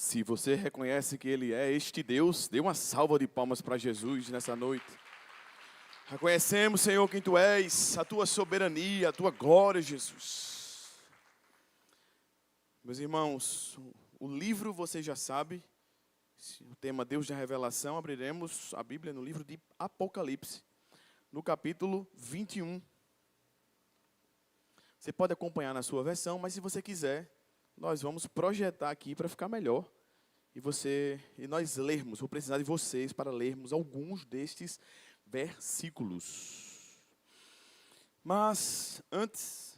Se você reconhece que Ele é este Deus, dê uma salva de palmas para Jesus nessa noite. Reconhecemos, Senhor, quem Tu és, a Tua soberania, a Tua glória, Jesus. Meus irmãos, o livro você já sabe, o tema Deus da Revelação, abriremos a Bíblia no livro de Apocalipse, no capítulo 21. Você pode acompanhar na sua versão, mas se você quiser, nós vamos projetar aqui para ficar melhor. E nós lermos, vou precisar de vocês para lermos alguns destes versículos. Mas, antes,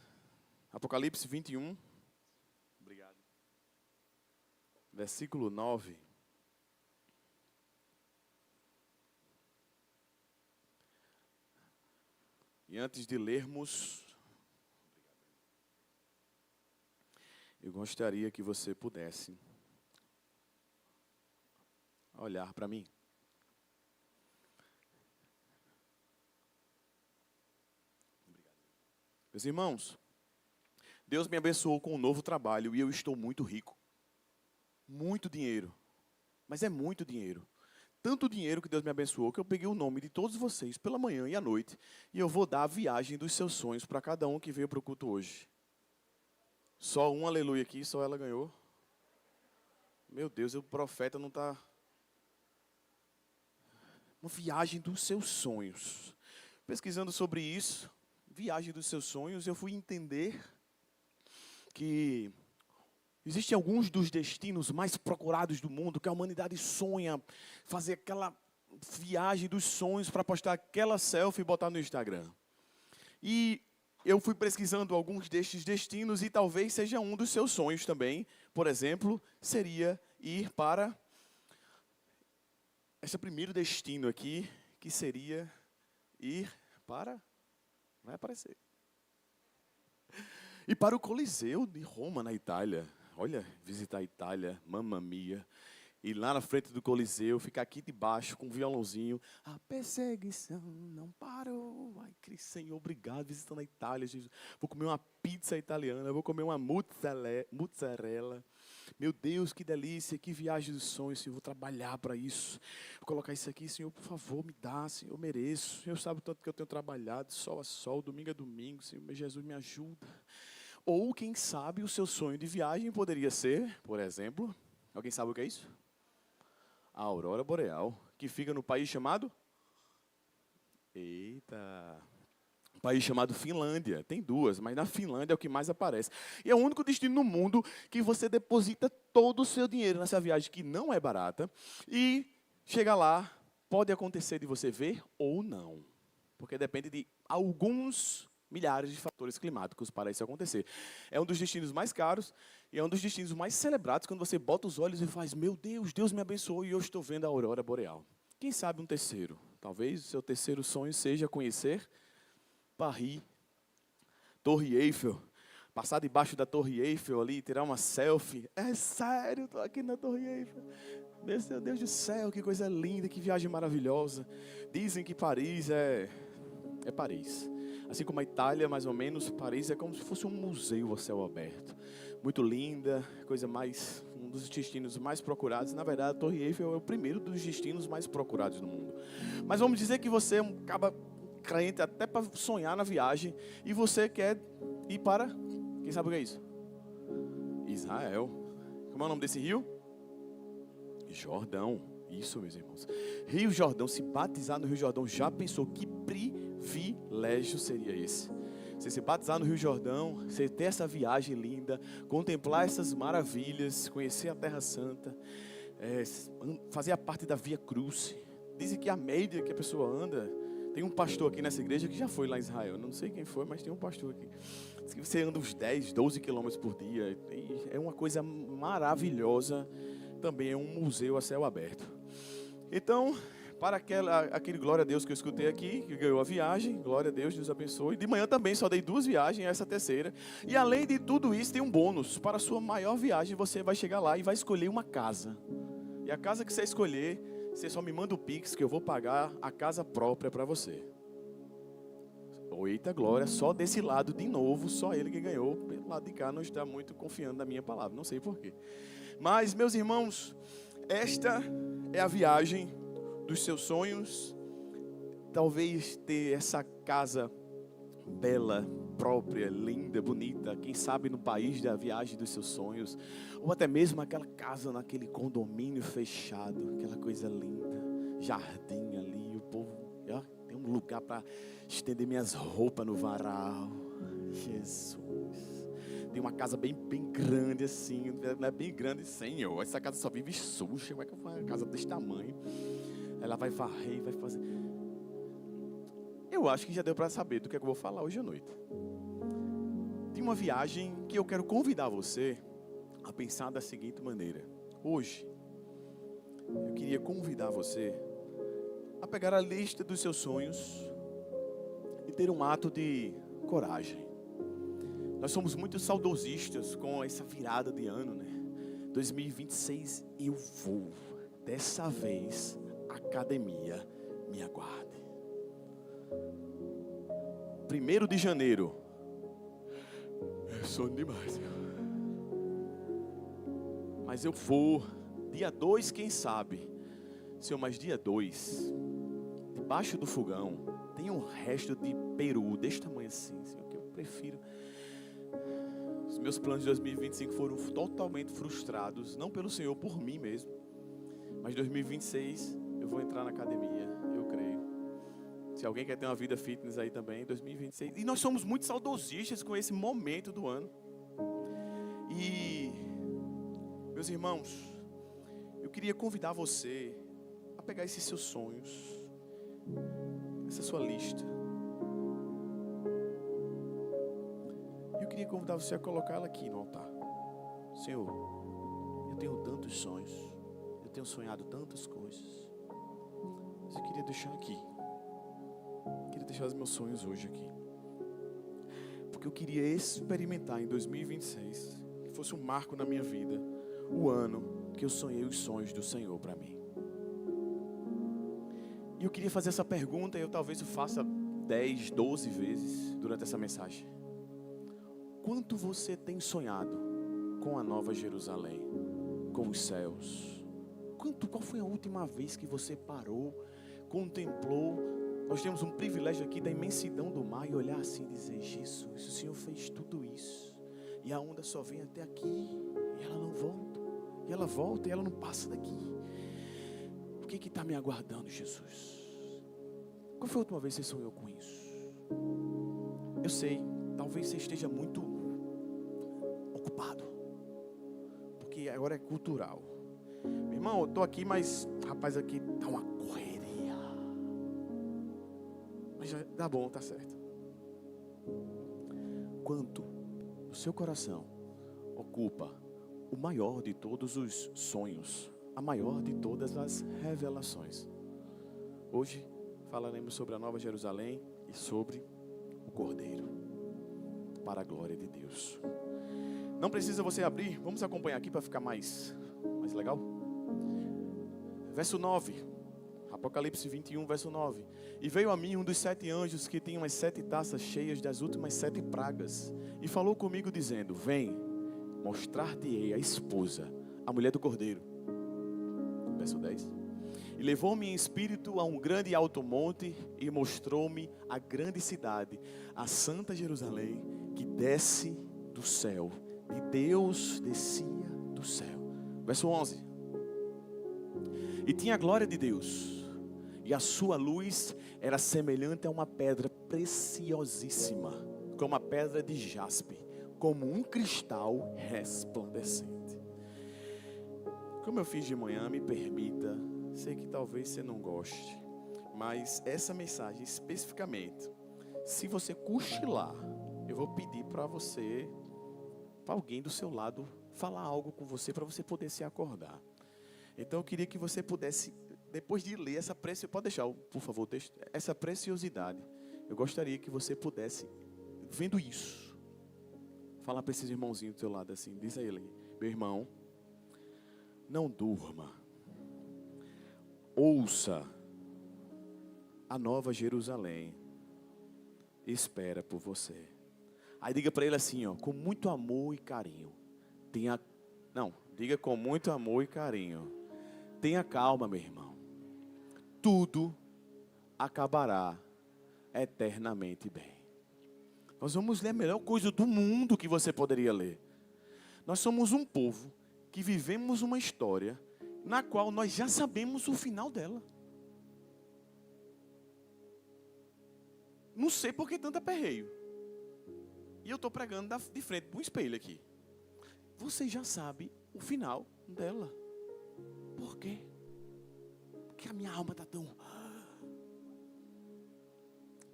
Apocalipse 21, obrigado. Versículo 9. E antes de lermos, eu gostaria que você pudesse olhar para mim. Meus irmãos, Deus me abençoou com um novo trabalho e eu estou muito rico. Muito dinheiro. Mas é muito dinheiro. Tanto dinheiro que Deus me abençoou que eu peguei o nome de todos vocês pela manhã e à noite e eu vou dar a viagem dos seus sonhos para cada um que veio para o culto hoje. Só um aleluia aqui, só ela ganhou. Meu Deus, o profeta não está... Uma viagem dos seus sonhos. Pesquisando sobre isso, viagem dos seus sonhos, eu fui entender que existem alguns dos destinos mais procurados do mundo, que a humanidade sonha fazer aquela viagem dos sonhos para postar aquela selfie e botar no Instagram. E eu fui pesquisando alguns destes destinos e talvez seja um dos seus sonhos também. Por exemplo, seria ir para esse primeiro destino aqui, que seria ir para... Vai aparecer. E para o Coliseu de Roma, na Itália. Olha, visitar a Itália, mamma mia. E lá na frente do Coliseu, ficar aqui debaixo com um violãozinho. A perseguição não parou. Ai, Cristo, Senhor, obrigado, visitando a Itália, Jesus. Vou comer uma pizza italiana, vou comer uma mozzarella. Meu Deus, que delícia, que viagem dos sonhos, Senhor, vou trabalhar para isso. Vou colocar isso aqui, Senhor, por favor, me dá, Senhor, eu mereço. Senhor sabe o tanto que eu tenho trabalhado, sol a sol, domingo a domingo, Senhor, meu Jesus, me ajuda. Ou, quem sabe, o seu sonho de viagem poderia ser, por exemplo, alguém sabe o que é isso? A aurora boreal, que fica no país chamado? Um país chamado Finlândia. Tem duas, mas na Finlândia é o que mais aparece. E é o único destino no mundo que você deposita todo o seu dinheiro nessa viagem, que não é barata. E chega lá, pode acontecer de você ver ou não. Porque depende de alguns milhares de fatores climáticos para isso acontecer. É um dos destinos mais caros e é um dos destinos mais celebrados quando você bota os olhos e faz, meu Deus, Deus me abençoou e eu estou vendo a aurora boreal. Quem sabe um terceiro? Talvez o seu terceiro sonho seja conhecer Paris, Torre Eiffel, passar debaixo da Torre Eiffel ali, tirar uma selfie. É sério, estou aqui na Torre Eiffel. Meu Deus do céu, que coisa linda, que viagem maravilhosa. Dizem que Paris é Paris. Assim como a Itália, mais ou menos, Paris é como se fosse um museu a céu aberto. Muito linda, um dos destinos mais procurados. Na verdade, a Torre Eiffel é o primeiro dos destinos mais procurados do mundo. Mas vamos dizer que você acaba crente até para sonhar na viagem e você quer ir para, quem sabe o que é isso? Israel. Como é o nome desse rio? Jordão. Isso, meus irmãos. Rio Jordão, se batizar no Rio Jordão, já pensou que privilégio seria esse? Você se batizar no Rio Jordão, você ter essa viagem linda, contemplar essas maravilhas, conhecer a Terra Santa, fazer a parte da Via Cruz. Dizem que a média que a pessoa anda... Tem um pastor aqui nessa igreja que já foi lá em Israel. Não sei quem foi, mas tem um pastor aqui. Diz que você anda uns 10, 12 quilômetros por dia. E é uma coisa maravilhosa. Também é um museu a céu aberto. Então, para aquele glória a Deus que eu escutei aqui, que ganhou a viagem, glória a Deus, Deus abençoe. De manhã também só dei 2 viagens, essa terceira. E além de tudo isso, tem um bônus. Para a sua maior viagem, você vai chegar lá e vai escolher uma casa. E a casa que você escolher... Você só me manda o Pix que eu vou pagar a casa própria para você. Eita glória, só desse lado de novo, só ele que ganhou. Pelo lado de cá não está muito confiando na minha palavra, não sei porquê. Mas, meus irmãos, esta é a viagem dos seus sonhos. Talvez ter essa casa bela, própria, linda, bonita, quem sabe no país da viagem dos seus sonhos, ou até mesmo aquela casa naquele condomínio fechado, aquela coisa linda, jardim ali, o povo, ó, tem um lugar para estender minhas roupas no varal. Jesus, tem uma casa bem grande assim, não é bem grande, Senhor, essa casa só vive suja, como é que eu faço uma casa desse tamanho? Ela vai varrer, vai fazer. Eu acho que já deu para saber do que é que eu vou falar hoje à noite. Tem uma viagem que eu quero convidar você a pensar da seguinte maneira. Hoje, eu queria convidar você a pegar a lista dos seus sonhos e ter um ato de coragem. Nós somos muito saudosistas com essa virada de ano, né? 2026 eu vou. Dessa vez, a academia me aguarde. 1º de janeiro. É sono demais. Mas eu vou. Dia 2, quem sabe? Senhor, mas dia 2, debaixo do fogão, tem um resto de peru deste tamanho assim, Senhor, que eu prefiro. Os meus planos de 2025 foram totalmente frustrados, não pelo Senhor, por mim mesmo. Mas 2026 eu vou entrar na academia, eu creio. Se alguém quer ter uma vida fitness aí também, 2026. E nós somos muito saudosistas com esse momento do ano. E, meus irmãos, eu queria convidar você a pegar esses seus sonhos, essa sua lista. Eu queria convidar você a colocá-la aqui no altar. Senhor, eu tenho tantos sonhos, eu tenho sonhado tantas coisas, mas eu queria deixar aqui. Queria deixar os meus sonhos hoje aqui. Porque eu queria experimentar em 2026, que fosse um marco na minha vida, o ano que eu sonhei os sonhos do Senhor para mim. E eu queria fazer essa pergunta, e eu talvez o faça 10, 12 vezes durante essa mensagem. Quanto você tem sonhado com a Nova Jerusalém, com os céus? Qual foi a última vez que você parou, contemplou? Nós temos um privilégio aqui da imensidão do mar e olhar assim e dizer: Jesus, o Senhor fez tudo isso. E a onda só vem até aqui e ela não volta. E ela volta e ela não passa daqui. O que está me aguardando, Jesus? Qual foi a última vez que você sonhou com isso? Eu sei, talvez você esteja muito ocupado, porque agora é cultural. Meu irmão, eu estou aqui, mas rapaz, aqui está uma correria. Mas já tá bom, tá certo. Quanto o seu coração ocupa o maior de todos os sonhos, a maior de todas as revelações. Hoje falaremos sobre a Nova Jerusalém e sobre o Cordeiro, para a glória de Deus. Não precisa você abrir, vamos acompanhar aqui para ficar mais legal. Verso 9. Apocalipse 21, verso 9. E veio a mim um dos 7 anjos que tinha as 7 taças cheias das últimas 7 pragas. E falou comigo dizendo: vem, mostrar-te-ei a esposa, a mulher do Cordeiro. Verso 10. E levou-me em espírito a um grande e alto monte e mostrou-me a grande cidade, a santa Jerusalém, que desce do céu. De Deus descia do céu. Verso 11. E tinha a glória de Deus. E a sua luz era semelhante a uma pedra preciosíssima, como a pedra de jaspe, como um cristal resplandecente. Como eu fiz de manhã, me permita, sei que talvez você não goste, mas essa mensagem especificamente, se você cochilar, eu vou pedir para você, para alguém do seu lado, falar algo com você, para você poder se acordar. Então eu queria que você pudesse, depois de ler essa preciosidade, pode deixar, por favor, o texto, essa preciosidade, eu gostaria que você pudesse, vendo isso, falar para esses irmãozinhos do seu lado assim, diz a ele: meu irmão, não durma, ouça, a Nova Jerusalém espera por você. Aí diga para ele assim, ó, com muito amor e carinho, Não, diga com muito amor e carinho. Tenha calma, meu irmão. Tudo acabará eternamente bem. Nós vamos ler a melhor coisa do mundo que você poderia ler. Nós somos um povo que vivemos uma história na qual nós já sabemos o final dela. Não sei por que tanto aperreio. E eu estou pregando de frente para um espelho aqui. Você já sabe o final dela. Por quê? Porque a minha alma está tão...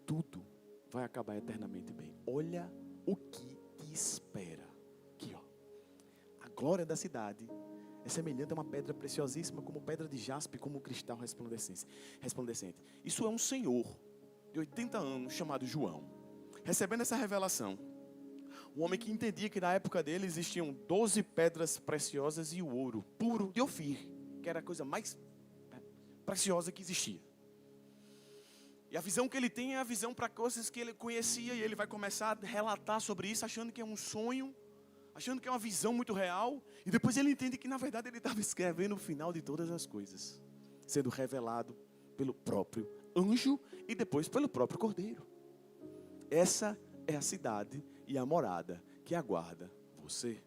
Tudo vai acabar eternamente bem. Olha o que te espera. Aqui, ó. A glória da cidade é semelhante a uma pedra preciosíssima, como pedra de jaspe, como cristal resplandecente. Isso é um senhor de 80 anos, chamado João. Recebendo essa revelação, um homem que entendia que na época dele existiam 12 pedras preciosas e o ouro puro de Ofir, que era a coisa mais preciosa que existia. E a visão que ele tem é a visão para coisas que ele conhecia, e ele vai começar a relatar sobre isso, achando que é um sonho, achando que é uma visão muito real, e depois ele entende que na verdade ele estava escrevendo o final de todas as coisas, sendo revelado pelo próprio anjo e depois pelo próprio cordeiro. Essa é a cidade e a morada que aguarda você.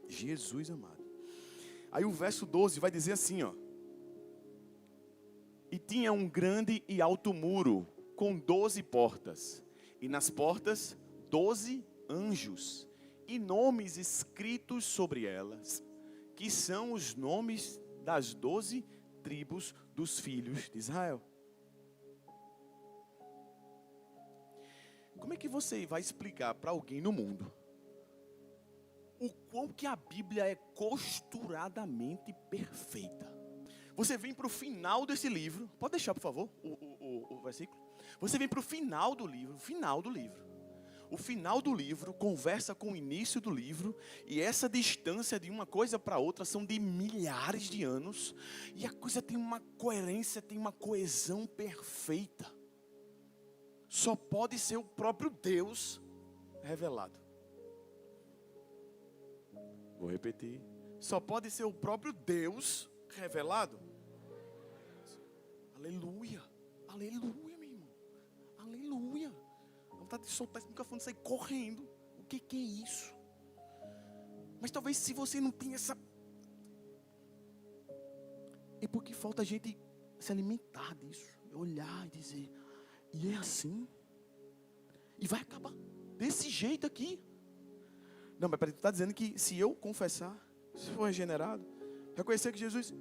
Jesus amado. Aí o verso 12 vai dizer assim, ó. E tinha um grande e alto muro com 12 portas, e nas portas 12 anjos, e nomes escritos sobre elas, que são os nomes das 12 tribos dos filhos de Israel. Como é que você vai explicar para alguém no mundo o quão que a Bíblia é costuradamente perfeita? Você vem para o final desse livro, pode deixar por favor o versículo. Você vem para o final do livro, O final do livro conversa com o início do livro, e essa distância de uma coisa para outra são de milhares de anos, e a coisa tem uma coerência, tem uma coesão perfeita. Só pode ser o próprio Deus revelado. Vou repetir. Só pode ser o próprio Deus revelado. Aleluia. Aleluia, meu irmão. Aleluia. Dá vontade de soltar esse microfone e sair correndo. O que é isso? Mas talvez se você não tem essa... É porque falta a gente se alimentar disso. Olhar e dizer... E é assim. E vai acabar desse jeito aqui. Não, mas peraí, tu está dizendo que se eu confessar, se for regenerado, reconhecer que Jesus,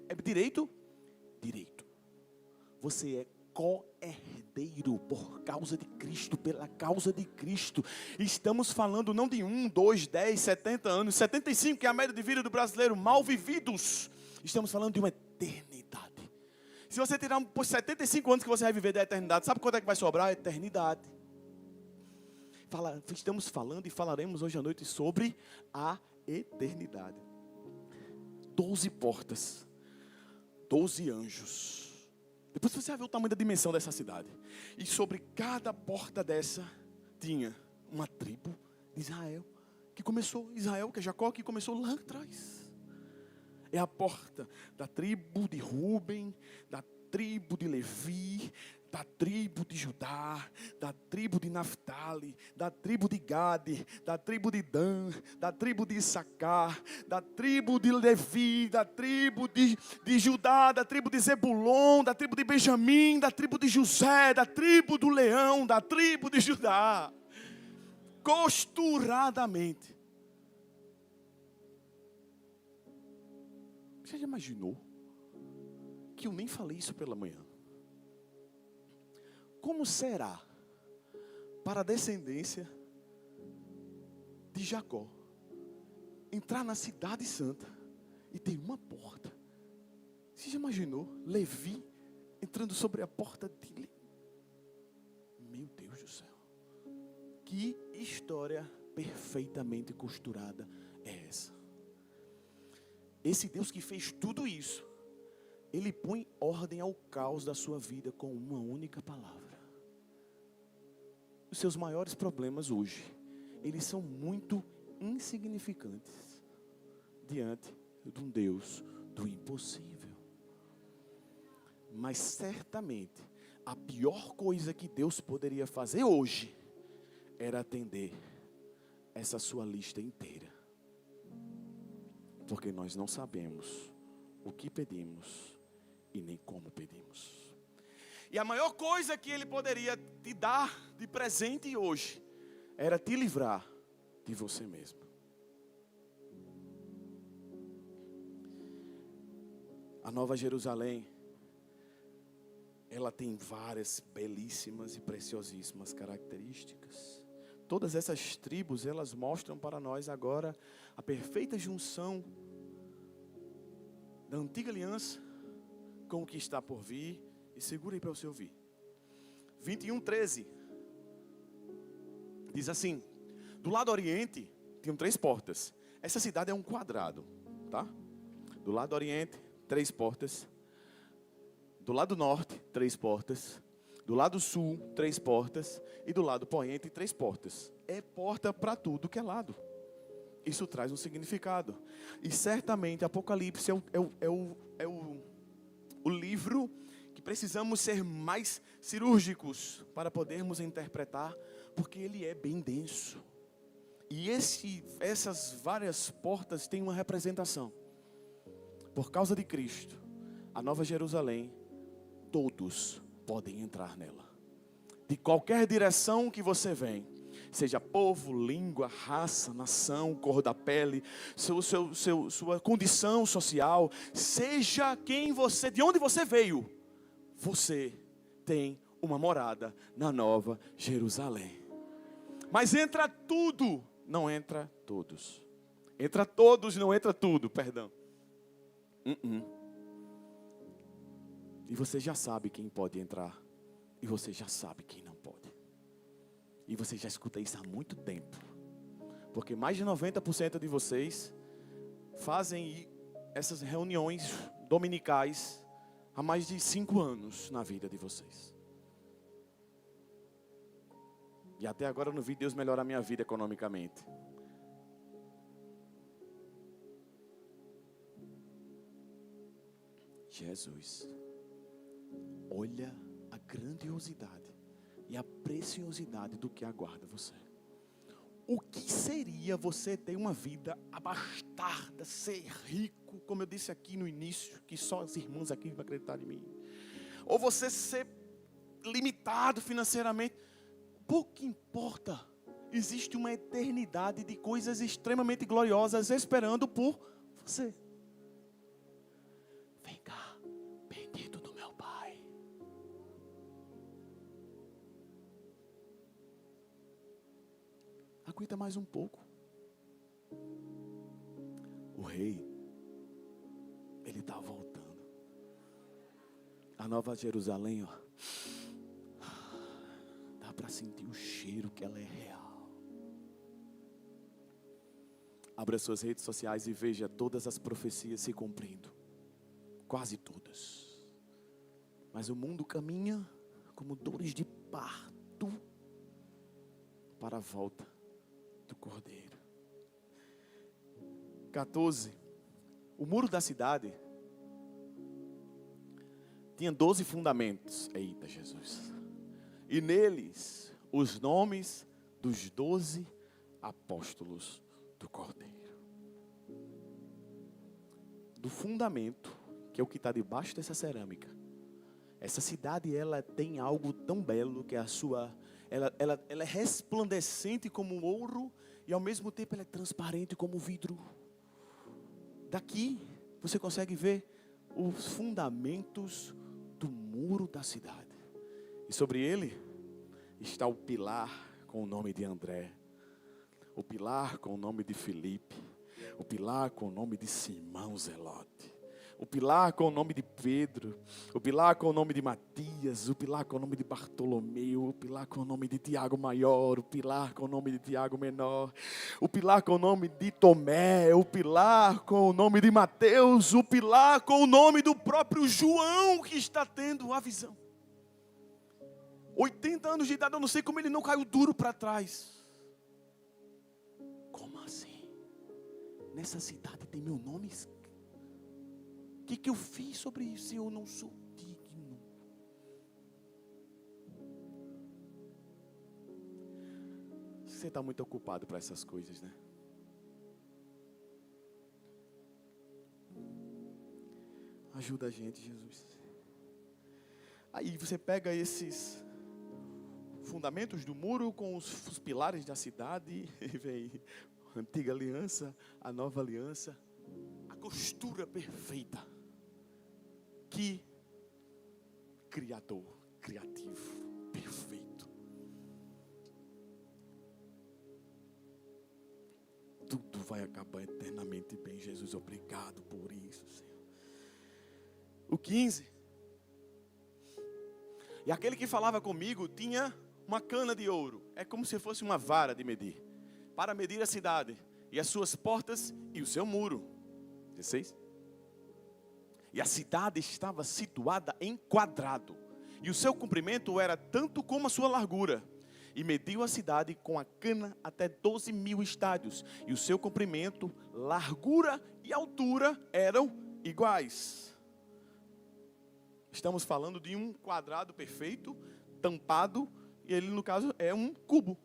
é direito? Direito. Você é co-herdeiro por causa de Cristo, pela causa de Cristo. Estamos falando não de 1, 2, 10, 70 anos, 75, que é a média de vida do brasileiro, mal vividos. Estamos falando de uma eternidade. Se você tirar por 75 anos que você vai viver da eternidade, sabe quanto é que vai sobrar? A eternidade. Estamos falando e falaremos hoje à noite sobre a eternidade. 12 portas, 12 anjos. Depois você vai ver o tamanho da dimensão dessa cidade. E sobre cada porta dessa tinha uma tribo de Israel. Israel, que é Jacó, que começou lá atrás. É a porta da tribo de Ruben, da tribo de Levi, da tribo de Judá, da tribo de Naftali, da tribo de Gade, da tribo de Dan, da tribo de Issacar, da tribo de Levi, da tribo de Judá, da tribo de Zebulon, da tribo de Benjamim, da tribo de José, da tribo do leão, da tribo de Judá. Costuradamente. Você já imaginou que eu nem falei isso pela manhã? Como será para a descendência de Jacó entrar na cidade santa e ter uma porta? Você já imaginou Levi entrando sobre a porta dele? Meu Deus do céu. Que história perfeitamente costurada é essa? Esse Deus que fez tudo isso, Ele põe ordem ao caos da sua vida com uma única palavra. Os seus maiores problemas hoje, eles são muito insignificantes diante de um Deus do impossível. Mas certamente, a pior coisa que Deus poderia fazer hoje era atender essa sua lista inteira. Porque nós não sabemos o que pedimos e nem como pedimos. E a maior coisa que Ele poderia te dar de presente hoje era te livrar de você mesmo. A Nova Jerusalém, ela tem várias belíssimas e preciosíssimas características. Todas essas tribos, elas mostram para nós agora a perfeita junção da antiga aliança com o que está por vir. E segura aí para você ouvir. 21:13 diz assim: do lado oriente tinham 3 portas. Essa cidade é um quadrado, tá? Do lado oriente, 3 portas. Do lado norte, 3 portas. Do lado sul, 3 portas. E do lado poente, 3 portas. É porta para tudo que é lado. Isso traz um significado. E certamente Apocalipse é o livro que precisamos ser mais cirúrgicos para podermos interpretar, porque ele é bem denso. E essas várias portas têm uma representação. Por causa de Cristo, a Nova Jerusalém, todos podem entrar nela. De qualquer direção que você vem, seja povo, língua, raça, nação, cor da pele, sua condição social, seja quem você, de onde você veio, você tem uma morada na Nova Jerusalém. Mas entra tudo, não entra todos. Entra todos, não entra tudo, perdão. E você já sabe quem pode entrar, e você já sabe quem não pode. E você já escuta isso há muito tempo. Porque mais de 90% de vocês fazem essas reuniões dominicais há mais de 5 anos na vida de vocês. E até agora eu não vi Deus melhorar a minha vida economicamente. Jesus, olha a grandiosidade e a preciosidade do que aguarda você. O que seria você ter uma vida abastada, ser rico, como eu disse aqui no início, que só as irmãs aqui vão acreditar em mim. Ou você ser limitado financeiramente. Pouco importa. Existe uma eternidade de coisas extremamente gloriosas esperando por você. Vem cá, bendito do meu Pai. Aguenta mais um pouco. O rei, ele está voltando. A Nova Jerusalém, ó, dá para sentir o cheiro que ela é real. Abra suas redes sociais e veja todas as profecias se cumprindo. Quase todas. Mas o mundo caminha como dores de parto para a volta do Cordeiro. 14. O muro da cidade tinha 12 fundamentos. Eita, Jesus. E neles os nomes dos 12 apóstolos do Cordeiro. Do fundamento, que é o que está debaixo dessa cerâmica. Essa cidade, ela tem algo tão belo que ela é resplandecente como ouro e ao mesmo tempo ela é transparente como vidro. Daqui você consegue ver os fundamentos do muro da cidade. E sobre ele está o pilar com o nome de André, o pilar com o nome de Filipe, o pilar com o nome de Simão Zelote, o pilar com o nome de Pedro, o pilar com o nome de Matias, o pilar com o nome de Bartolomeu, o pilar com o nome de Tiago Maior, o pilar com o nome de Tiago Menor, o pilar com o nome de Tomé, o pilar com o nome de Mateus, o pilar com o nome do próprio João que está tendo a visão. 80 anos de idade, eu não sei como ele não caiu duro para trás. Como assim? nessa cidade tem meu nome? O que eu fiz sobre isso se eu não sou digno? Você está muito ocupado para essas coisas, né? Ajuda a gente, Jesus. Aí você pega esses fundamentos do muro com os pilares da cidade, e vem a antiga aliança, a nova aliança, a costura perfeita. Que criador, criativo, perfeito. Tudo vai acabar eternamente bem, Jesus. Obrigado por isso, Senhor. O 15. E aquele que falava comigo tinha uma cana de ouro. É como se fosse uma vara de medir. Para medir a cidade e as suas portas e o seu muro. 16. E a cidade estava situada em quadrado. E o seu comprimento era tanto como a sua largura. E mediu a cidade com a cana até 12.000 estádios. E o seu comprimento, largura e altura eram iguais. Estamos falando de um quadrado perfeito, tampado. E ele, no caso, é um cubo.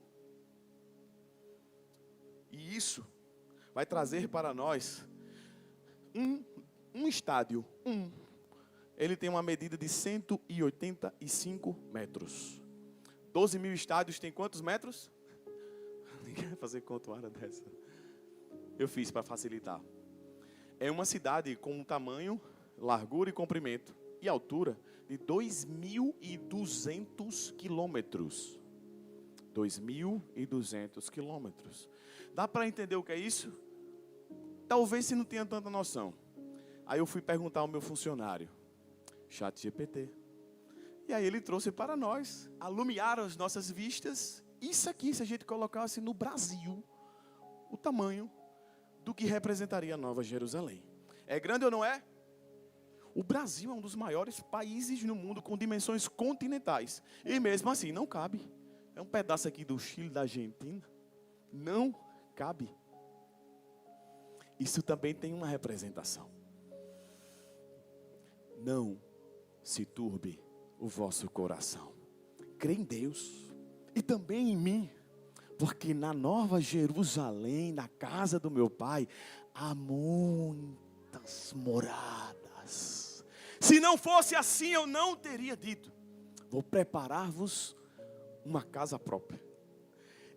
E isso vai trazer para nós um estádio. Ele tem uma medida de 185 metros. 12.000 estádios tem quantos metros? Ninguém vai fazer conta uma hora dessa. Eu fiz para facilitar. É uma cidade com um tamanho, largura e comprimento e altura de 2.200 quilômetros. 2.200 quilômetros. Dá para entender o que é isso? Talvez você não tenha tanta noção. Aí eu fui perguntar ao meu funcionário, ChatGPT. E aí ele trouxe para nós, alumiar as nossas vistas. Isso aqui, se a gente colocasse no Brasil, o tamanho do que representaria a Nova Jerusalém. É grande ou não é? O Brasil é um dos maiores países no mundo com dimensões continentais. E mesmo assim, não cabe. É um pedaço aqui do Chile, da Argentina. Não cabe. Isso também tem uma representação. Não se turbe o vosso coração. Crê em Deus e também em mim. Porque na Nova Jerusalém, na casa do meu Pai, há muitas moradas. Se não fosse assim, eu não teria dito. Vou preparar-vos uma casa própria.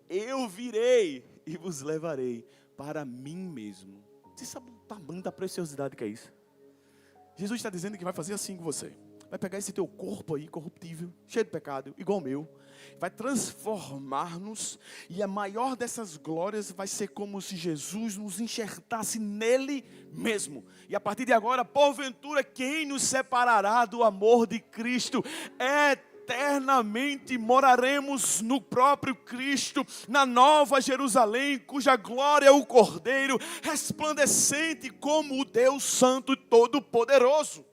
Eu virei e vos levarei para mim mesmo. Você sabe o tamanho da preciosidade que é isso? Jesus está dizendo que vai fazer assim com você. Vai pegar esse teu corpo aí, corruptível, cheio de pecado, igual o meu. Vai transformar-nos. E a maior dessas glórias vai ser como se Jesus nos enxertasse nele mesmo. E a partir de agora, porventura, quem nos separará do amor de Cristo? Eternamente moraremos no próprio Cristo, na Nova Jerusalém, cuja glória é o Cordeiro, resplandecente como o Deus Santo e Todo-Poderoso.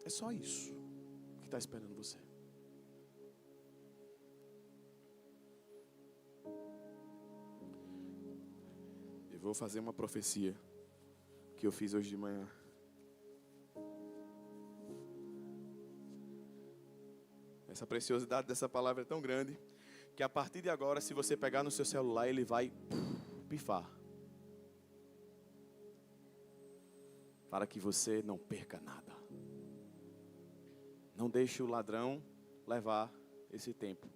É só isso que está esperando você. Eu vou fazer uma profecia que eu fiz hoje de manhã. Essa preciosidade dessa palavra é tão grande que a partir de agora, se você pegar no seu celular, ele vai pifar. Para que você não perca nada. Não deixe o ladrão levar esse tempo.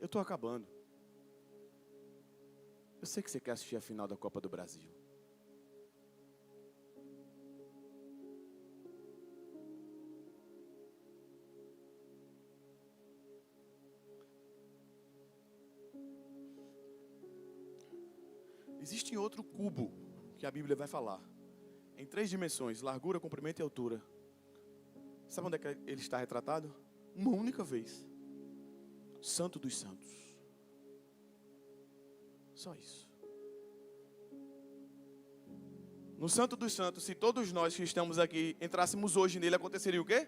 Eu estou acabando. Eu sei que você quer assistir a final da Copa do Brasil. Existe outro cubo que a Bíblia vai falar. Em 3 dimensões, largura, comprimento e altura. Sabe onde é que ele está retratado? Uma única vez. Santo dos Santos. Só isso. No Santo dos Santos, se todos nós que estamos aqui entrássemos hoje nele, aconteceria o quê?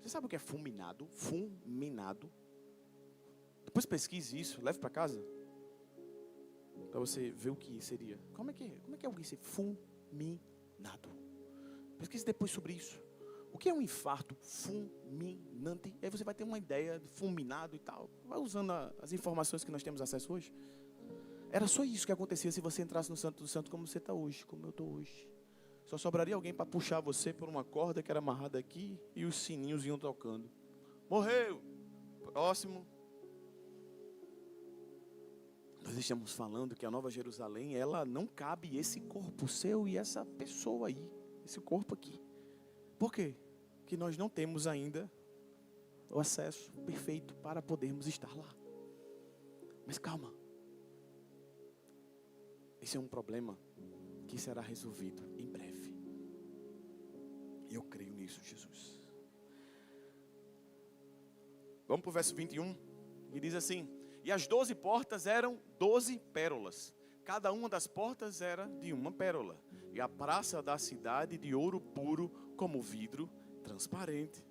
Você sabe o que é fulminado? Fulminado. Depois pesquise isso, leve para casa. Para você ver o que seria. Como é que é alguém ser fulminado? Pesquise depois sobre isso. O que é um infarto fulminante? Aí você vai ter uma ideia de fulminado e tal. Vai usando as informações que nós temos acesso hoje. Era só isso que acontecia se você entrasse no Santo do Santo como você está hoje, como eu estou hoje. Só sobraria alguém para puxar você por uma corda que era amarrada aqui e os sininhos iam tocando. Morreu! Próximo. Nós estamos falando que a Nova Jerusalém, ela não cabe esse corpo seu e essa pessoa aí, esse corpo aqui. Por quê? Que nós não temos ainda o acesso perfeito para podermos estar lá. Mas calma. Esse é um problema que será resolvido em breve. Eu creio nisso, Jesus. Vamos para o verso 21. E diz assim: e as 12 portas eram 12 pérolas. Cada uma das portas era de uma pérola. E a praça da cidade de ouro puro, como vidro transparente.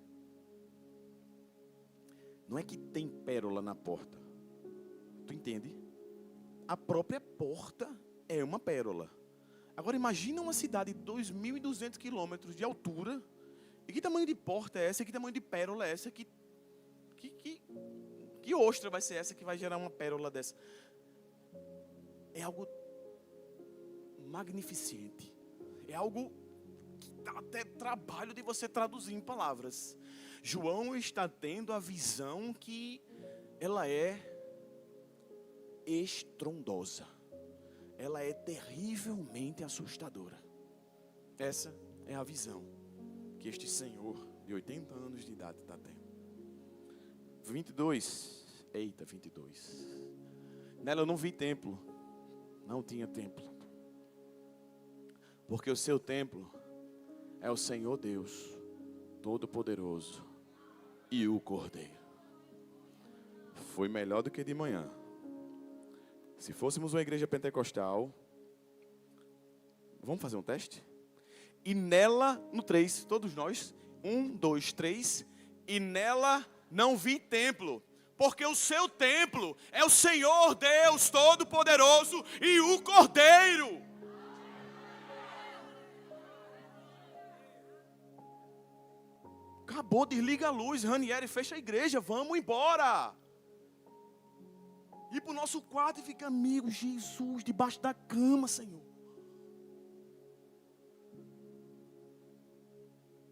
Não é que tem pérola na porta. Tu entende? A própria porta é uma pérola. Agora imagina uma cidade de 2.200 quilômetros de altura. E que tamanho de porta é essa? Que tamanho de pérola é essa? Que ostra vai ser essa que vai gerar uma pérola dessa? É algo magnificente. É algo que dá até trabalho de você traduzir em palavras. João está tendo a visão que ela é estrondosa. Ela é terrivelmente assustadora. Essa é a visão que este senhor de 80 anos de idade está tendo. 22. Eita, 22. Nela eu não vi templo. Não tinha templo. Porque o seu templo é o Senhor Deus Todo-Poderoso e o Cordeiro. Foi melhor do que de manhã. Se fôssemos uma igreja pentecostal, vamos fazer um teste? E nela, no 3, todos nós, 1, 2, 3, e nela não vi templo, porque o seu templo é o Senhor Deus Todo-Poderoso e o Cordeiro. Acabou, desliga a luz, Ranieri, fecha a igreja, vamos embora. Ir para o nosso quarto e ficar, amigo, Jesus, debaixo da cama, Senhor.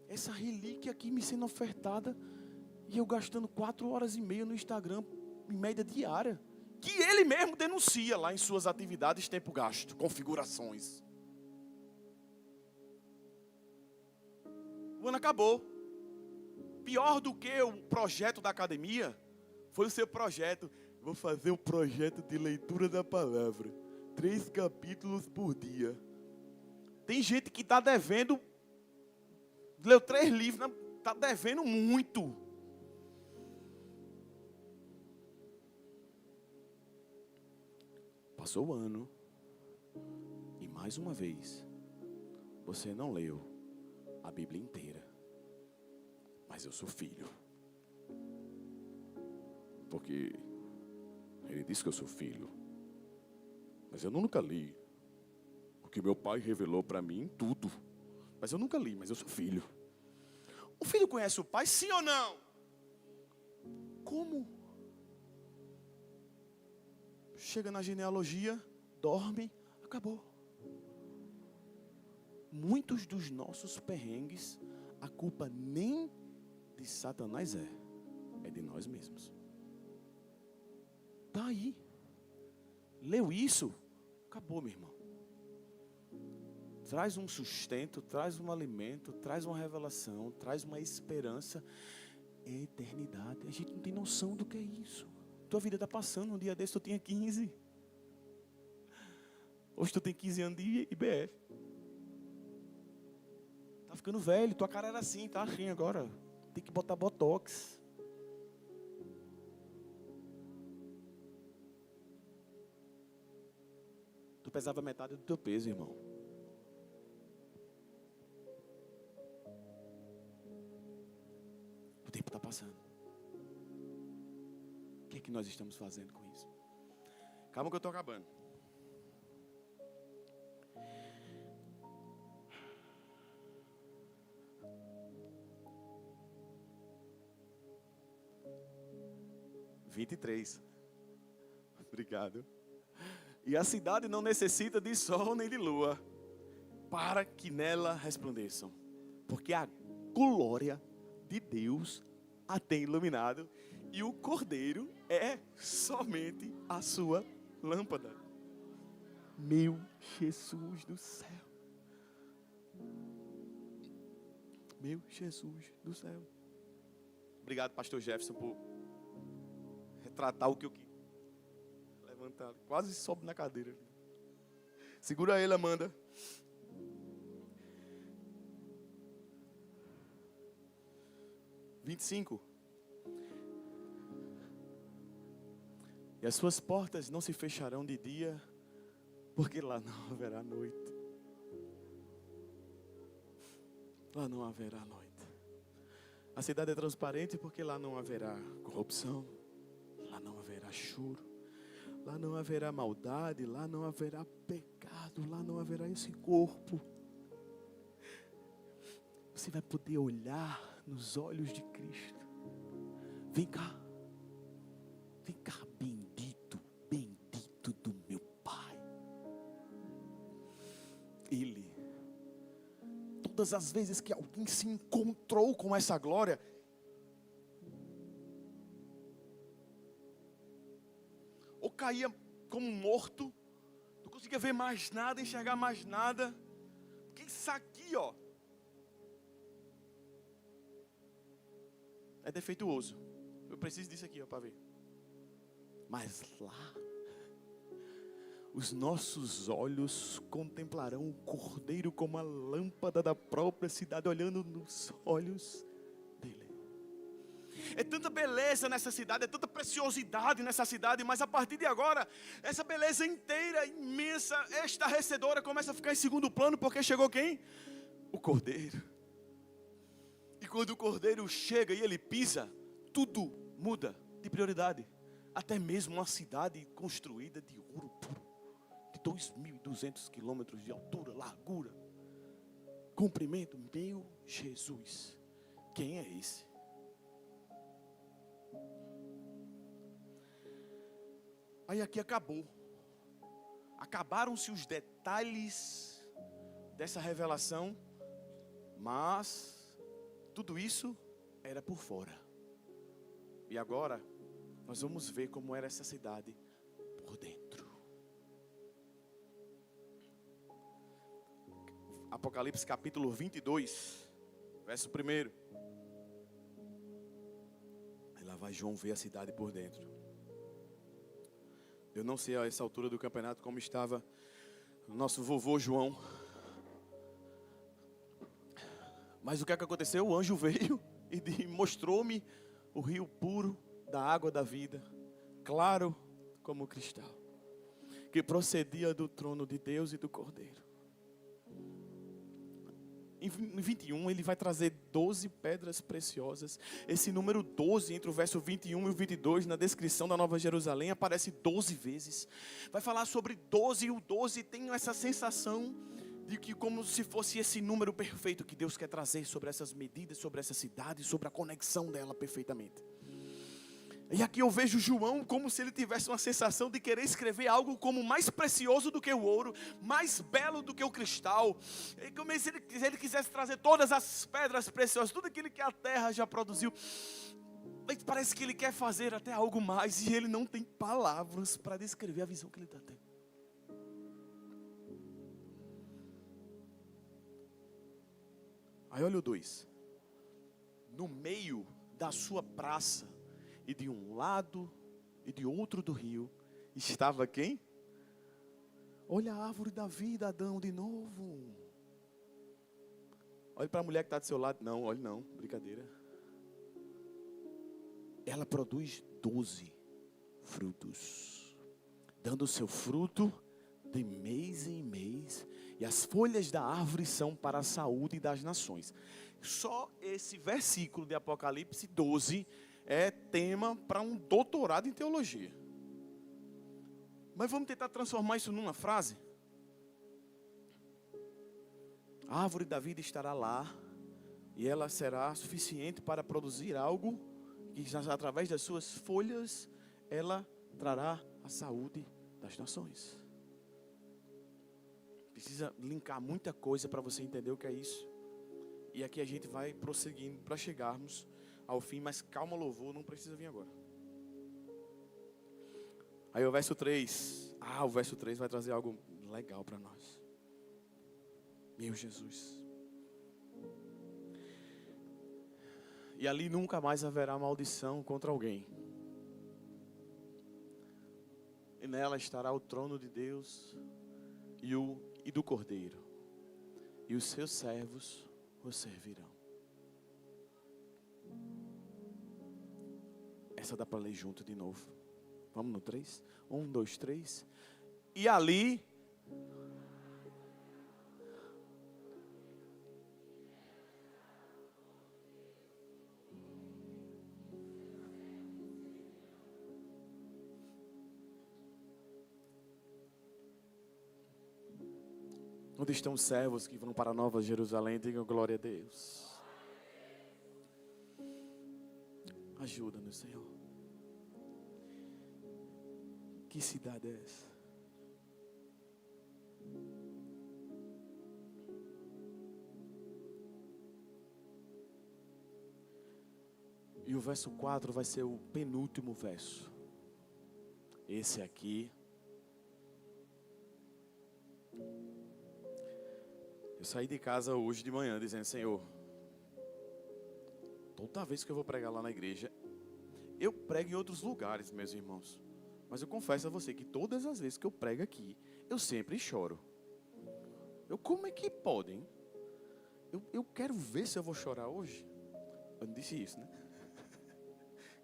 Essa relíquia aqui me sendo ofertada e eu gastando 4 horas e meia no Instagram, em média diária. Que ele mesmo denuncia lá em suas atividades tempo gasto, configurações. O ano acabou. Pior do que o projeto da academia foi o seu projeto. Vou fazer um projeto de leitura da palavra. 3 capítulos por dia. Tem gente que está devendo. Leu 3 livros, está devendo muito. Passou o ano. E mais uma vez, você não leu a Bíblia inteira. Mas eu sou filho. Porque ele disse que eu sou filho. Mas eu nunca li. Porque meu pai revelou para mim tudo. Mas eu nunca li, mas eu sou filho. O filho conhece o pai, sim ou não? Como? Chega na genealogia, dorme, acabou. Muitos dos nossos perrengues, a culpa nem de Satanás é de nós mesmos. Está aí. Leu isso? Acabou, meu irmão. Traz um sustento, traz um alimento, traz uma revelação, traz uma esperança. É eternidade. A gente não tem noção do que é isso. Tua vida está passando. Um dia desse tu tinha 15. Hoje tu tem 15 anos de IBF. Tá ficando velho. Tua cara era assim, tá assim agora. Tem que botar botox. Tu pesava metade do teu peso, irmão. O tempo está passando. O que que nós estamos fazendo com isso? Calma que eu estou acabando. (23) Obrigado. E a cidade não necessita de sol nem de lua, para que nela resplandeçam, porque a glória de Deus a tem iluminado, e o Cordeiro é somente a sua lâmpada. Meu Jesus do céu. Meu Jesus do céu. Obrigado, pastor Jefferson, por retratar o que eu quis. Levantar, quase sobe na cadeira. Segura ele, Amanda. (25) E as suas portas não se fecharão de dia, porque lá não haverá noite. Lá não haverá noite. A cidade é transparente porque lá não haverá corrupção, lá não haverá choro, lá não haverá maldade, lá não haverá pecado, lá não haverá esse corpo. Você vai poder olhar nos olhos de Cristo. Vem cá, bendito, bendito do meu Pai. Ele, todas as vezes que alguém se encontrou com essa glória, ou caía como morto, não conseguia ver mais nada, enxergar mais nada, porque isso aqui, ó, é defeituoso. Eu preciso disso aqui, ó, para ver. Mas lá, os nossos olhos contemplarão o Cordeiro como a lâmpada da própria cidade, olhando nos olhos dele. É tanta beleza nessa cidade, é tanta preciosidade nessa cidade, mas a partir de agora, essa beleza inteira, imensa, estarrecedora, começa a ficar em segundo plano, porque chegou quem? O Cordeiro. E quando o Cordeiro chega e ele pisa, tudo muda de prioridade. Até mesmo uma cidade construída de ouro puro, de 2.200 quilômetros de altura, largura, comprimento. Meu Jesus, quem é esse? Aí aqui acabou. Acabaram-se os detalhes dessa revelação, mas tudo isso era por fora. E agora nós vamos ver como era essa cidade por dentro. Apocalipse capítulo 22, verso 1. Aí lá vai João ver a cidade por dentro. Eu não sei a essa altura do campeonato como estava o nosso vovô João. Mas o que é que aconteceu? O anjo veio e mostrou-me o rio puro da água da vida, claro como cristal, que procedia do trono de Deus e do Cordeiro. Em 21 ele vai trazer 12 pedras preciosas. Esse número 12, entre o verso 21 e o 22, na descrição da Nova Jerusalém, aparece 12 vezes. Vai falar sobre 12, e o 12 tem essa sensação de que como se fosse esse número perfeito que Deus quer trazer sobre essas medidas, sobre essa cidade, sobre a conexão dela perfeitamente. E aqui eu vejo João como se ele tivesse uma sensação de querer escrever algo como mais precioso do que o ouro, mais belo do que o cristal. E como se ele quisesse trazer todas as pedras preciosas, tudo aquilo que a terra já produziu. Mas parece que ele quer fazer até algo mais e ele não tem palavras para descrever a visão que ele está tendo. Aí olha o 2. No meio da sua praça, e de um lado e de outro do rio, estava quem? Olha a árvore da vida, Adão, de novo. Olhe para a mulher que está do seu lado. Não, olhe não, brincadeira. Ela produz 12 frutos, dando o seu fruto de mês em mês. E as folhas da árvore são para a saúde das nações. Só esse versículo de Apocalipse 12 é tema para um doutorado em teologia. Mas vamos tentar transformar isso numa frase? A árvore da vida estará lá, e ela será suficiente para produzir algo que, através das suas folhas, ela trará a saúde das nações. Precisa linkar muita coisa para você entender o que é isso. E aqui a gente vai prosseguindo para chegarmos ao fim, mas calma, louvor, não precisa vir agora. Aí o verso 3. O verso 3 vai trazer algo legal para nós. Meu Jesus. E ali nunca mais haverá maldição contra alguém. E nela estará o trono de Deus e do Cordeiro. E os seus servos o servirão. Essa dá para ler junto de novo. Vamos no 3? 1, 2, 3. E ali... Onde estão os servos que vão para a Nova Jerusalém? Digam glória a Deus. Ajuda-nos, Senhor. Que cidade é essa? E o verso 4 vai ser o penúltimo verso. Esse aqui. Eu saí de casa hoje de manhã dizendo: Senhor, toda vez que eu vou pregar lá na igreja, eu prego em outros lugares, meus irmãos. Mas eu confesso a você que todas as vezes que eu prego aqui, eu sempre choro. Como é que podem? Eu quero ver se eu vou chorar hoje. Eu não disse isso, né?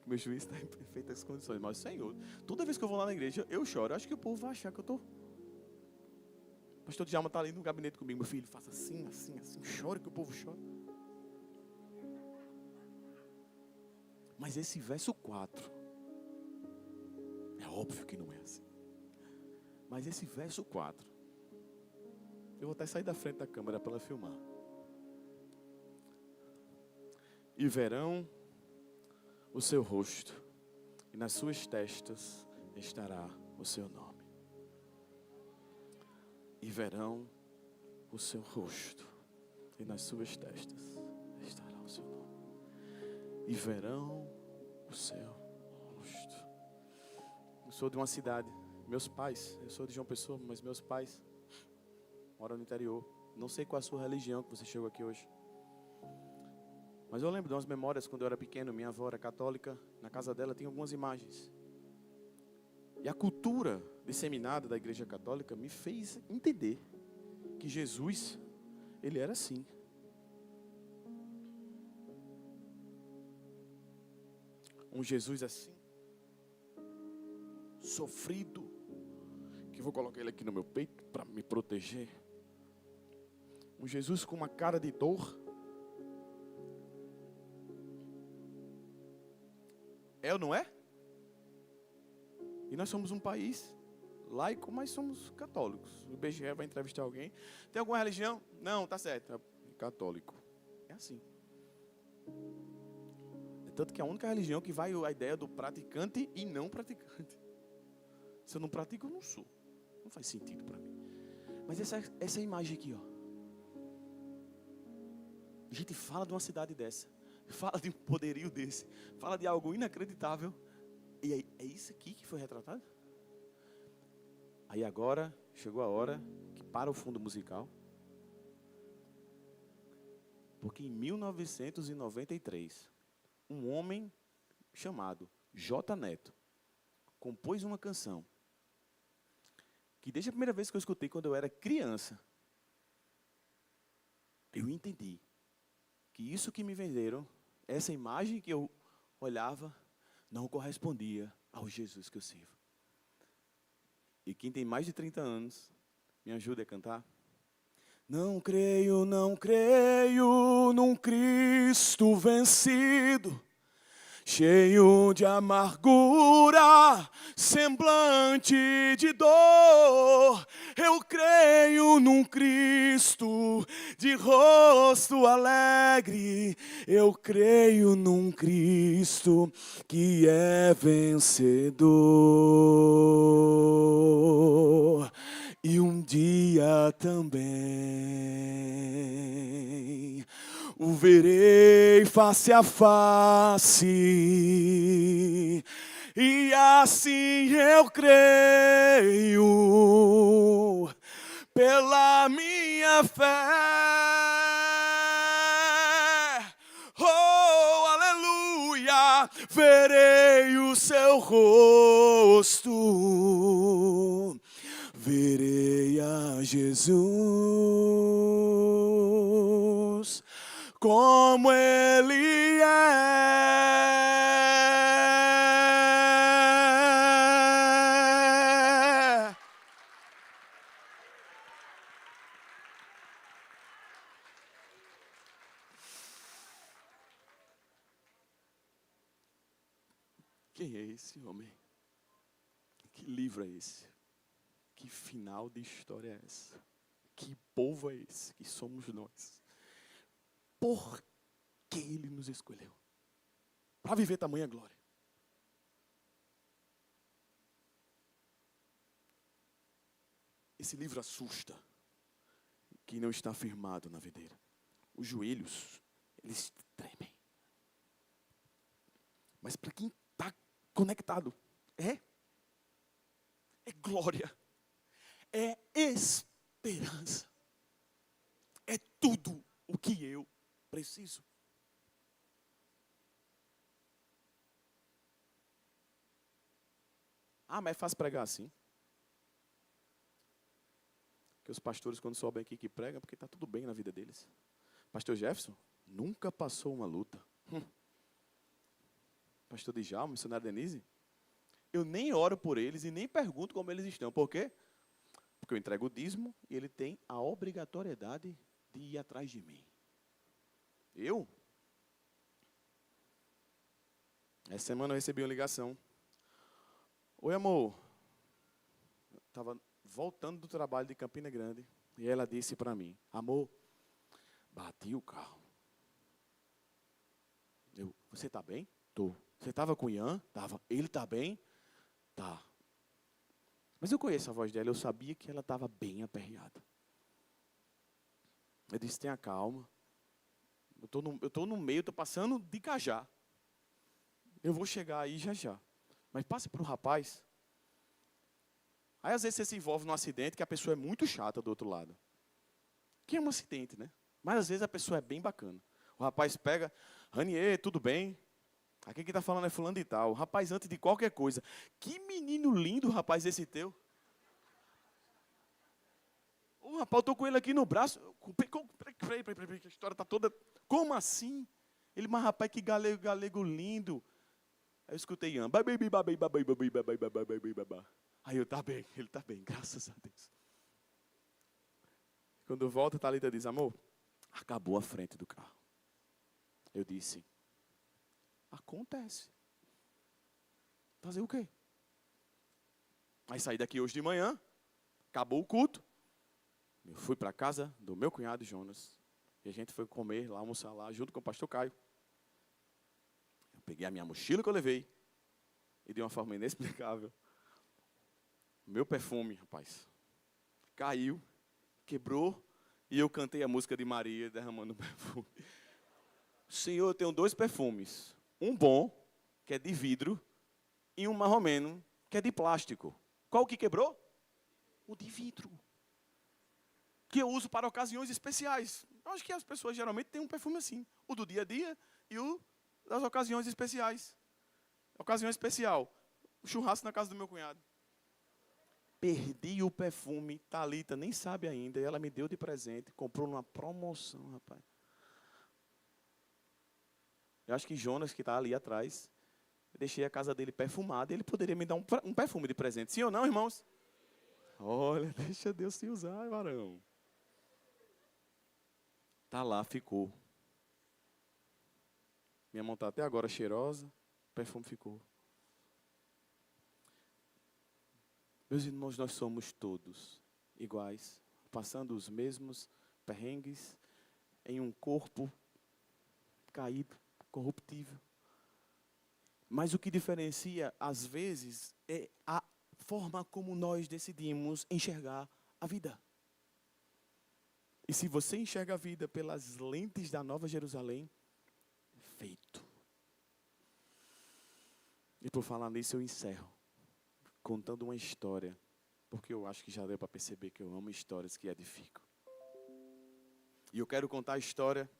Meu juízo está em perfeitas condições. Mas, Senhor, toda vez que eu vou lá na igreja, eu choro. Eu acho que o povo vai achar que eu estou... O pastor Djalma está ali no gabinete comigo. Meu filho, faça assim, assim, assim. Chora que o povo chora. Mas esse verso 4, é óbvio que não é assim. Mas esse verso 4, eu vou até sair da frente da câmera para ela filmar. E verão o seu rosto, e nas suas testas estará o seu nome. E verão o seu rosto, e nas suas testas estará o seu nome. E verão o seu rosto. Eu sou de uma cidade, meus pais, eu sou de João Pessoa, mas meus pais moram no interior. Não sei qual a sua religião que você chegou aqui hoje. Mas eu lembro de umas memórias quando eu era pequeno, minha avó era católica, na casa dela tinha algumas imagens. E a cultura disseminada da igreja católica me fez entender que Jesus, ele era assim. Um Jesus assim, sofrido, que vou colocar ele aqui no meu peito para me proteger. Um Jesus com uma cara de dor. É ou não é? E nós somos um país laico, mas somos católicos. O IBGE vai entrevistar alguém. Tem alguma religião? Não, tá certo. É católico. É assim. É tanto que é a única religião que vai a ideia do praticante e não praticante. Se eu não pratico, eu não sou. Não faz sentido para mim. Mas essa imagem aqui, ó. A gente fala de uma cidade dessa. Fala de um poderio desse. Fala de algo inacreditável. E é isso aqui que foi retratado? Aí agora chegou a hora que para o fundo musical. Porque em 1993, um homem chamado J. Neto compôs uma canção que desde a primeira vez que eu escutei quando eu era criança, eu entendi que isso que me venderam, essa imagem que eu olhava, não correspondia ao Jesus que eu sirvo. E quem tem mais de 30 anos, me ajuda a cantar? Não creio num Cristo vencido, cheio de amargura, semblante de dor. Eu creio num Cristo de rosto alegre. Eu creio num Cristo que é vencedor. E um dia também o verei face a face, e assim eu creio pela minha fé. Oh, aleluia, verei o seu rosto, verei a Jesus como Ele é. Quem é esse homem? Que livro é esse? Que final de história é essa? Que povo é esse que somos nós? Por que Ele nos escolheu? Para viver tamanha glória. Esse livro assusta quem não está firmado na videira. Os joelhos, eles tremem. Mas para quem está conectado, é glória, é esperança, é tudo o que eu preciso. Ah, mas é fácil pregar assim. Porque os pastores, quando sobem aqui que pregam, porque está tudo bem na vida deles. Pastor Jefferson nunca passou uma luta. Pastor Djalma, missionária Denise, eu nem oro por eles e nem pergunto como eles estão. Por quê? Porque eu entrego o dízimo e ele tem a obrigatoriedade de ir atrás de mim. Eu? Essa semana eu recebi uma ligação. Oi, amor. Eu estava voltando do trabalho de Campina Grande e ela disse para mim, amor, bati o carro. Você está bem? Tô. Você estava com o Ian? Tava. Ele está bem? Tá. Mas eu conheço a voz dela, eu sabia que ela estava bem aperreada. Eu disse, tenha calma. Eu estou no meio, estou passando de Cajá. Eu vou chegar aí já já. Mas passe para o rapaz. Aí às vezes você se envolve num acidente que a pessoa é muito chata do outro lado. Que é um acidente, né? Mas às vezes a pessoa é bem bacana. O rapaz pega, Ranier, tudo bem? Aqui quem está falando é fulano de tal. O rapaz, antes de qualquer coisa. Que menino lindo, rapaz, esse teu. O rapaz, eu estou com ele aqui no braço. Peraí, a história está toda... Como assim? Ele, mas rapaz, que galego lindo. Aí eu escutei Ian. Aí eu, tá bem, ele está bem, graças a Deus. Quando volta, Thalita diz, amor, acabou a frente do carro. Eu disse, acontece. Fazer o quê? Aí saí daqui hoje de manhã, acabou o culto. Eu fui para a casa do meu cunhado Jonas. E a gente foi comer lá, almoçar lá, junto com o pastor Caio. Eu peguei a minha mochila que eu levei. E de uma forma inexplicável, meu perfume, rapaz, caiu, quebrou. E eu cantei a música de Maria, derramando perfume. Senhor, eu tenho 2 perfumes. Um bom, que é de vidro, e um marromeno, que é de plástico. Qual que quebrou? O de vidro. Que eu uso para ocasiões especiais. Eu acho que as pessoas geralmente têm um perfume assim. O do dia a dia e o das ocasiões especiais. Ocasião especial. O churrasco na casa do meu cunhado. Perdi o perfume. Thalita nem sabe ainda. E ela me deu de presente. Comprou numa promoção, rapaz. Eu acho que Jonas, que está ali atrás, eu deixei a casa dele perfumada. E ele poderia me dar um perfume de presente. Sim ou não, irmãos? Olha, deixa Deus se usar, varão. Tá lá, ficou. Minha mão está até agora cheirosa. perfume ficou. Meus irmãos, nós somos todos iguais, passando os mesmos perrengues em um corpo caído, corruptível. Mas o que diferencia, às vezes, é a forma como nós decidimos enxergar a vida. E se você enxerga a vida pelas lentes da Nova Jerusalém, feito. E por falar nisso, eu encerro contando uma história, porque eu acho que já deu para perceber que eu amo histórias que edificam. E eu quero contar a história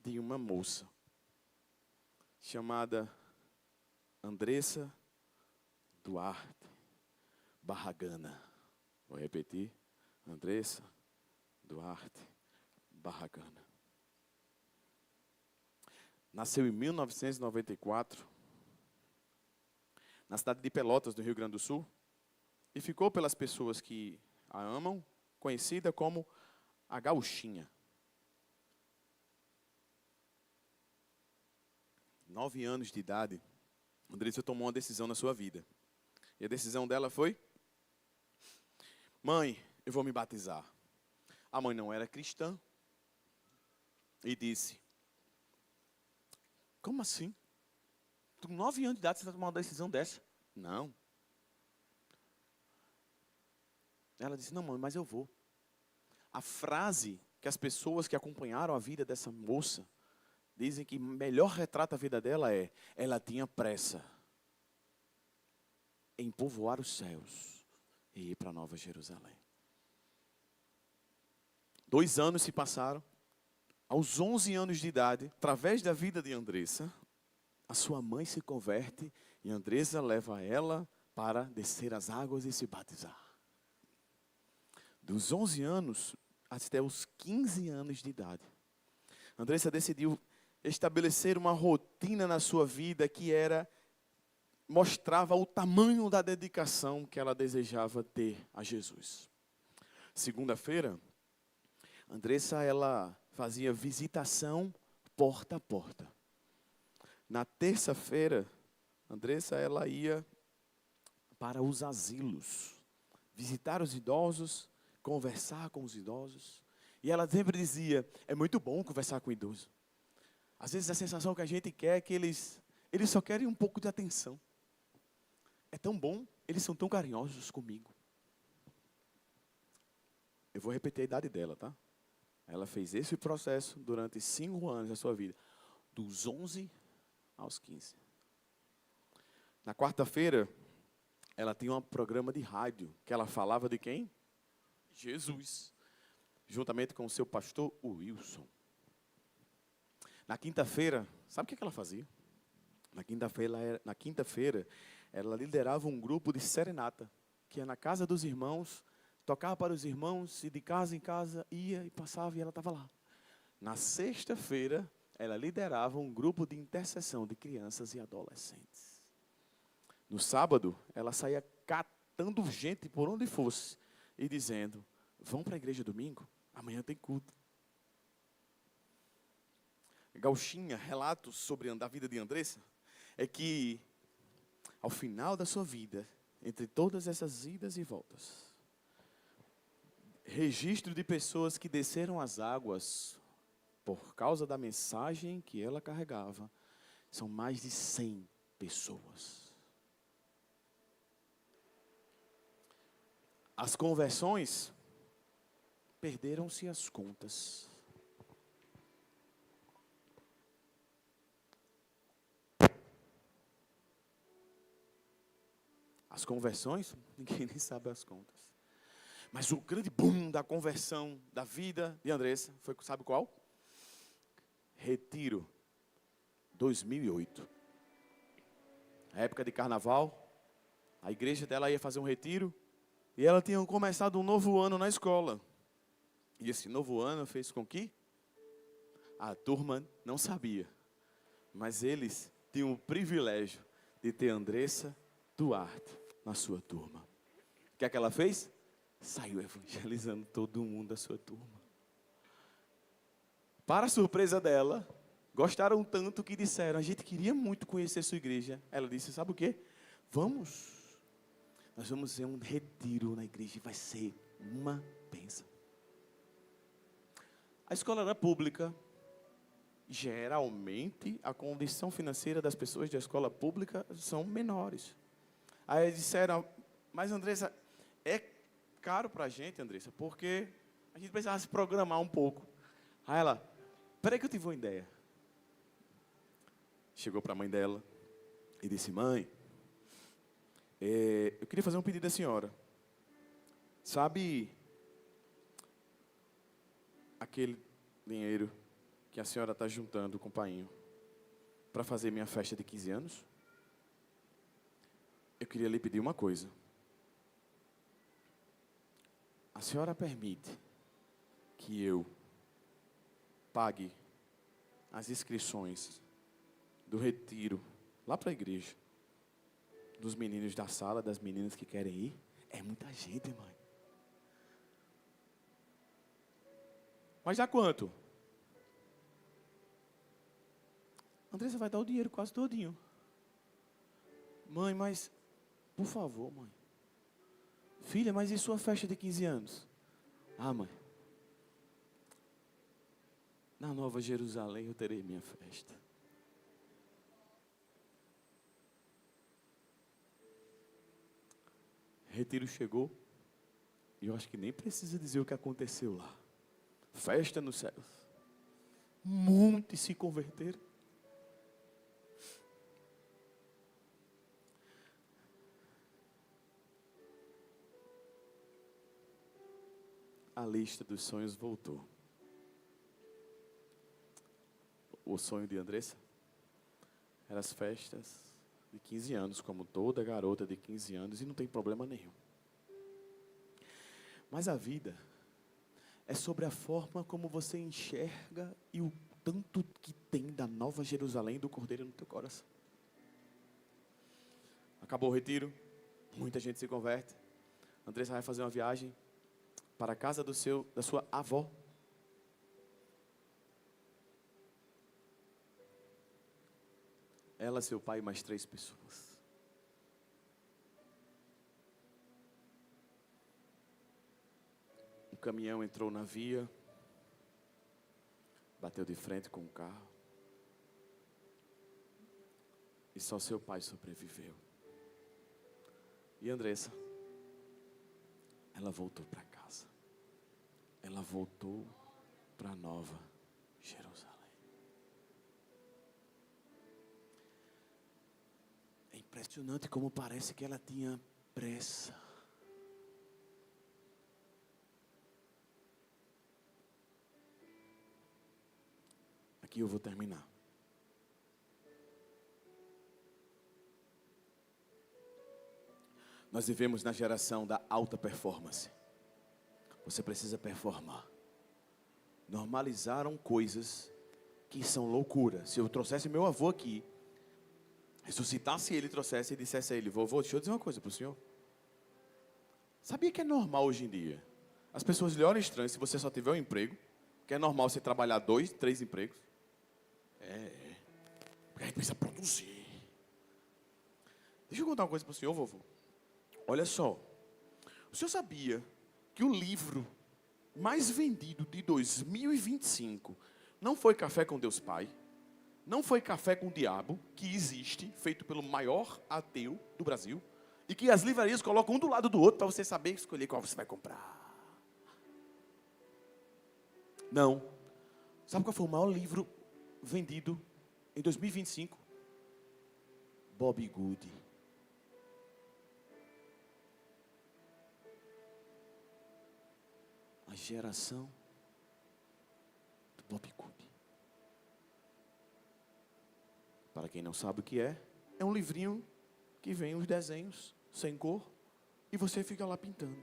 de uma moça chamada Andressa Duarte Barragana. Vou repetir. Andressa Duarte Barragana. Nasceu em 1994, na cidade de Pelotas, do Rio Grande do Sul, e ficou pelas pessoas que a amam, conhecida como a Gauchinha. 9 anos de idade, Andressa tomou uma decisão na sua vida. E a decisão dela foi: mãe, eu vou me batizar. A mãe não era cristã e disse: como assim? Com 9 anos de idade você vai tomar uma decisão dessa? Não. Ela disse: não, mãe, mas eu vou. A frase que as pessoas que acompanharam a vida dessa moça dizem que melhor retrata a vida dela é: ela tinha pressa em povoar os céus e ir para Nova Jerusalém. 2 anos se passaram. Aos 11 anos de idade, através da vida de Andressa, a sua mãe se converte e Andressa leva ela para descer as águas e se batizar. Dos 11 anos até os 15 anos de idade, Andressa decidiu estabelecer uma rotina na sua vida que mostrava o tamanho da dedicação que ela desejava ter a Jesus. Segunda-feira, Andressa, ela fazia visitação porta a porta. Na terça-feira, Andressa, ela ia para os asilos, visitar os idosos, conversar com os idosos. E ela sempre dizia: é muito bom conversar com o idoso. Às vezes a sensação que a gente quer é que eles só querem um pouco de atenção. É tão bom, eles são tão carinhosos comigo. Eu vou repetir a idade dela, tá? Ela fez esse processo durante 5 anos da sua vida, dos 11 aos 15. Na quarta-feira, ela tinha um programa de rádio, que ela falava de quem? Jesus, juntamente com o seu pastor Wilson. Na quinta-feira, sabe o que ela fazia? Na quinta-feira, ela liderava um grupo de serenata, que ia na casa dos irmãos, tocava para os irmãos, e de casa em casa ia e passava e ela estava lá. Na sexta-feira, ela liderava um grupo de intercessão de crianças e adolescentes. No sábado, ela saía catando gente por onde fosse e dizendo: vão para a igreja domingo? Amanhã tem culto. Gauchinha, relatos sobre a vida de Andressa, é que ao final da sua vida, entre todas essas idas e voltas, registro de pessoas que desceram as águas por causa da mensagem que ela carregava, são mais de 100 pessoas. As conversões, perderam-se as contas. As conversões, ninguém nem sabe as contas. Mas o grande boom da conversão da vida de Andressa foi, sabe qual? Retiro, 2008. A época de carnaval, a igreja dela ia fazer um retiro e ela tinha começado um novo ano na escola. E esse novo ano fez com que a turma não sabia, mas eles tinham o privilégio de ter Andressa Duarte na sua turma. O que é que ela fez? Saiu evangelizando todo mundo da sua turma. Para a surpresa dela, Gostaram tanto que disseram, a gente queria muito conhecer sua igreja. Ela disse, sabe o quê? Vamos. Nós vamos ter um retiro na igreja e vai ser uma bênção. A escola era pública. Geralmente, a condição financeira das pessoas da escola pública são menores. Aí eles disseram, mas Andressa, é caro para a gente, Andressa, porque a gente precisava se programar um pouco. Aí ela, peraí que eu tive uma ideia. Chegou para a mãe dela e disse, mãe, eu queria fazer um pedido à senhora. Sabe aquele dinheiro que a senhora está juntando com o painho para fazer minha festa de 15 anos? Eu queria lhe pedir uma coisa. A senhora permite que eu pague as inscrições do retiro lá para a igreja, dos meninos da sala, das meninas que querem ir? É muita gente, mãe. Mas dá quanto? Andressa vai dar o dinheiro quase todinho. Mãe, mas, por favor, mãe. Filha, mas e sua festa de 15 anos? Ah, mãe. Na Nova Jerusalém eu terei minha festa. Retiro chegou. E eu acho que nem precisa dizer o que aconteceu lá. Festa nos céus. Muitos se converteram. A lista dos sonhos voltou. O sonho de Andressa eram as festas de 15 anos, como toda garota de 15 anos, e não tem problema nenhum. Mas a vida é sobre a forma como você enxerga e o tanto que tem da Nova Jerusalém e do Cordeiro no teu coração. Acabou o retiro, muita gente se converte. Andressa vai fazer uma viagem para a casa da sua avó. Ela, seu pai e mais 3 pessoas. Um caminhão entrou na via, bateu de frente com o carro. E só seu pai sobreviveu. E Andressa, ela voltou para casa. Ela voltou para Nova Jerusalém. É impressionante como parece que ela tinha pressa. Aqui eu vou terminar. Nós vivemos na geração da alta performance. Você precisa performar. Normalizaram coisas que são loucura. Se eu trouxesse meu avô aqui, ressuscitasse ele, trouxesse e dissesse a ele, vovô, deixa eu dizer uma coisa para o senhor. Sabia que é normal hoje em dia? As pessoas lhe olham estranho se você só tiver um emprego, que é normal você trabalhar 2, 3 empregos. Porque a gente precisa produzir. Deixa eu contar uma coisa para o senhor, vovô. Olha só, o senhor sabia que o livro mais vendido de 2025 não foi Café com Deus Pai, não foi Café com o Diabo, que existe, feito pelo maior ateu do Brasil, e que as livrarias colocam um do lado do outro para você saber escolher qual você vai comprar? Não. Sabe qual foi o maior livro vendido em 2025? Bob Good. A geração do Bob Good. Para quem não sabe o que é um livrinho que vem os desenhos sem cor e você fica lá pintando.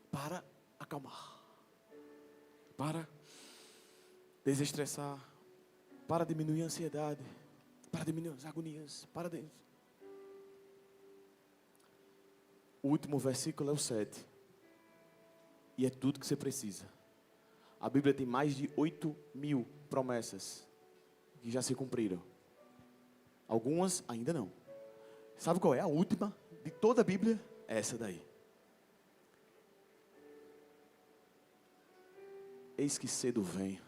Para acalmar. Para desestressar. Para diminuir a ansiedade. Para diminuir as agonias. O último versículo é o 7. E é tudo que você precisa. A Bíblia tem mais de 8.000 promessas que já se cumpriram. Algumas ainda não. Sabe qual é a última de toda a Bíblia? Essa daí. Eis que cedo venho.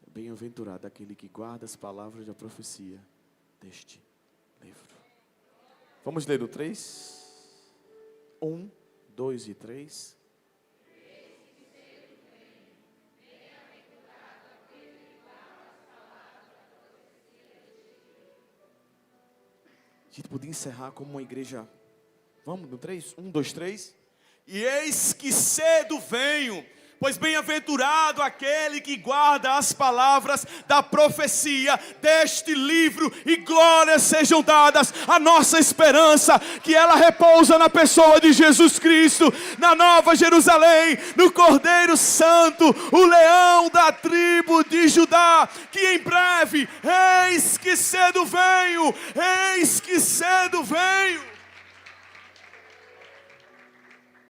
Bem-aventurado aquele que guarda as palavras da profecia deste livro. Vamos ler o 3? 1, 2 e 3. A gente podia encerrar como uma igreja. Vamos no 3? 1, 2, 3. E eis que cedo venho, pois bem-aventurado aquele que guarda as palavras da profecia deste livro, e glórias sejam dadas à nossa esperança, que ela repousa na pessoa de Jesus Cristo, na Nova Jerusalém, no Cordeiro Santo, o leão da tribo de Judá, que em breve, eis que cedo venho, eis que cedo venho.